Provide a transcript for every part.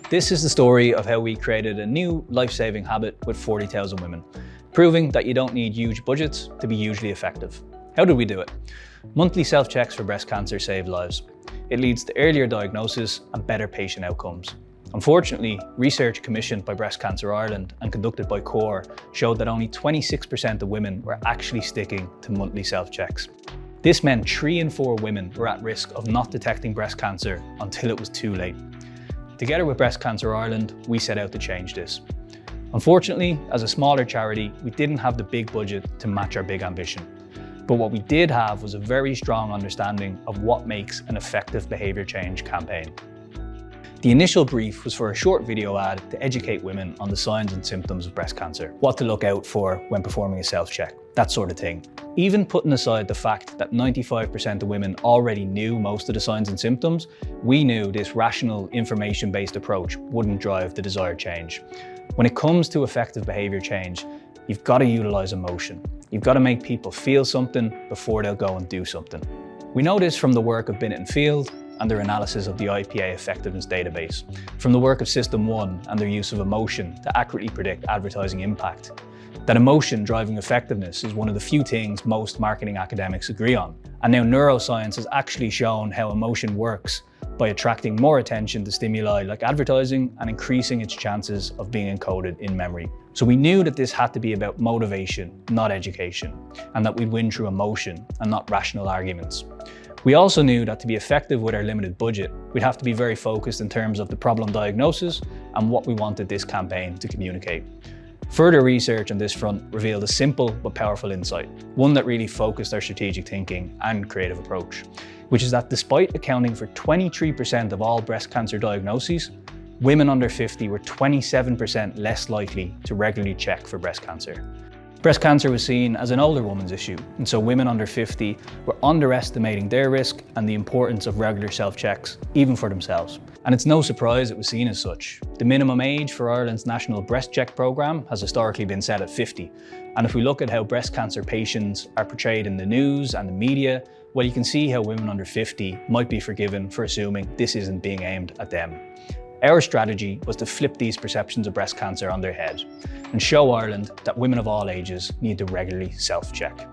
This is the story of how we created a new life-saving habit with 40,000 women, proving that you don't need huge budgets to be hugely effective. How did we do it? Monthly self-checks for breast cancer save lives. It leads to earlier diagnosis and better patient outcomes. Unfortunately, research commissioned by Breast Cancer Ireland and conducted by CORE showed that only 26% of women were actually sticking to monthly self-checks. This meant 3 in 4 women were at risk of not detecting breast cancer until it was too late. Together with Breast Cancer Ireland, we set out to change this. Unfortunately, as a smaller charity, we didn't have the big budget to match our big ambition. But what we did have was a very strong understanding of what makes an effective behaviour change campaign. The initial brief was for a short video ad to educate women on the signs and symptoms of breast cancer, what to look out for when performing a self-check, that sort of thing. Even putting aside the fact that 95% of women already knew most of the signs and symptoms, we knew this rational, information-based approach wouldn't drive the desired change. When it comes to effective behaviour change, you've got to utilise emotion. You've got to make people feel something before they'll go and do something. We know this from the work of Binet and Field and their analysis of the IPA effectiveness database, from the work of System 1 and their use of emotion to accurately predict advertising impact. That emotion driving effectiveness is one of the few things most marketing academics agree on. And now neuroscience has actually shown how emotion works by attracting more attention to stimuli like advertising and increasing its chances of being encoded in memory. So we knew that this had to be about motivation, not education, and that we'd win through emotion and not rational arguments. We also knew that to be effective with our limited budget, we'd have to be very focused in terms of the problem diagnosis and what we wanted this campaign to communicate. Further research on this front revealed a simple but powerful insight, one that really focused our strategic thinking and creative approach, which is that despite accounting for 23% of all breast cancer diagnoses, women under 50 were 27% less likely to regularly check for breast cancer. Breast cancer was seen as an older woman's issue, and so women under 50 were underestimating their risk and the importance of regular self-checks, even for themselves. And it's no surprise it was seen as such. The minimum age for Ireland's National Breast Check programme has historically been set at 50. And if we look at how breast cancer patients are portrayed in the news and the media, well, you can see how women under 50 might be forgiven for assuming this isn't being aimed at them. Our strategy was to flip these perceptions of breast cancer on their head and show Ireland that women of all ages need to regularly self-check.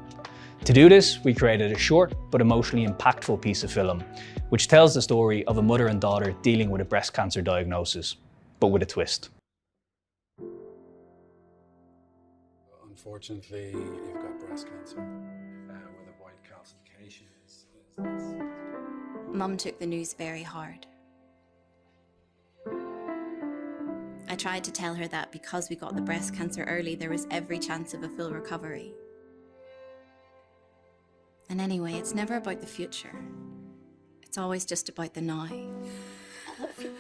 To do this, we created a short but emotionally impactful piece of film, which tells the story of a mother and daughter dealing with a breast cancer diagnosis, but with a twist. Unfortunately, you've got breast cancer with a white calcification. Mum took the news very hard. I tried to tell her that because we got the breast cancer early, there was every chance of a full recovery. And anyway, it's never about the future. It's always just about the now. I love you.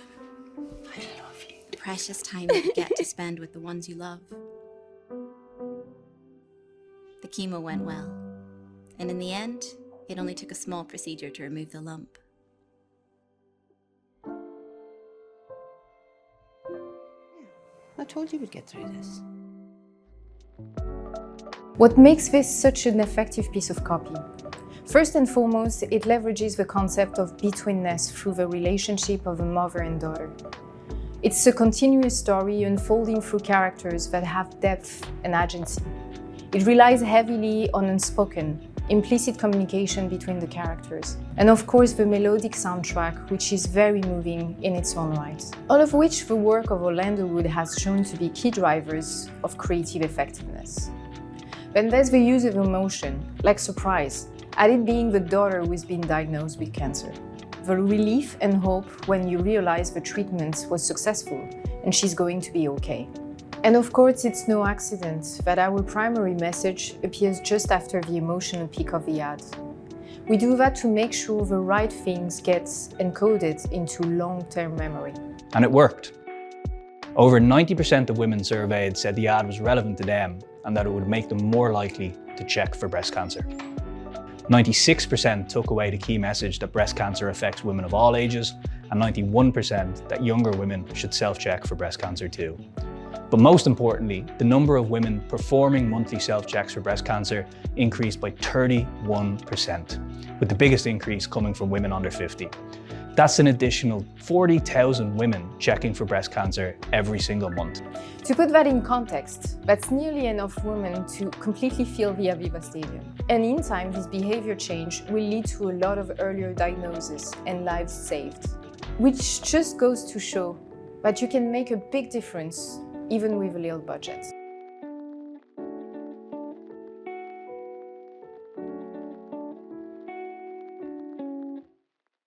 I love you. The precious time that you get to spend with the ones you love. The chemo went well. And in the end, it only took a small procedure to remove the lump. I told you we'd get through this. What makes this such an effective piece of copy? First and foremost, it leverages the concept of betweenness through the relationship of a mother and daughter. It's a continuous story unfolding through characters that have depth and agency. It relies heavily on unspoken, implicit communication between the characters. And of course, the melodic soundtrack, which is very moving in its own right. All of which the work of Orlando Wood has shown to be key drivers of creative effectiveness. Then there's the use of emotion, like surprise, at it being the daughter who has been diagnosed with cancer. The relief and hope when you realize the treatment was successful and she's going to be okay. And of course, it's no accident that our primary message appears just after the emotional peak of the ad. We do that to make sure the right things get encoded into long-term memory. And it worked. Over 90% of women surveyed said the ad was relevant to them and that it would make them more likely to check for breast cancer. 96% took away the key message that breast cancer affects women of all ages, and 91% that younger women should self-check for breast cancer too. But most importantly, the number of women performing monthly self-checks for breast cancer increased by 31%, with the biggest increase coming from women under 50. That's an additional 40,000 women checking for breast cancer every single month. To put that in context, that's nearly enough women to completely fill the Aviva Stadium. And in time, this behavior change will lead to a lot of earlier diagnosis and lives saved. Which just goes to show that you can make a big difference even with a little budget.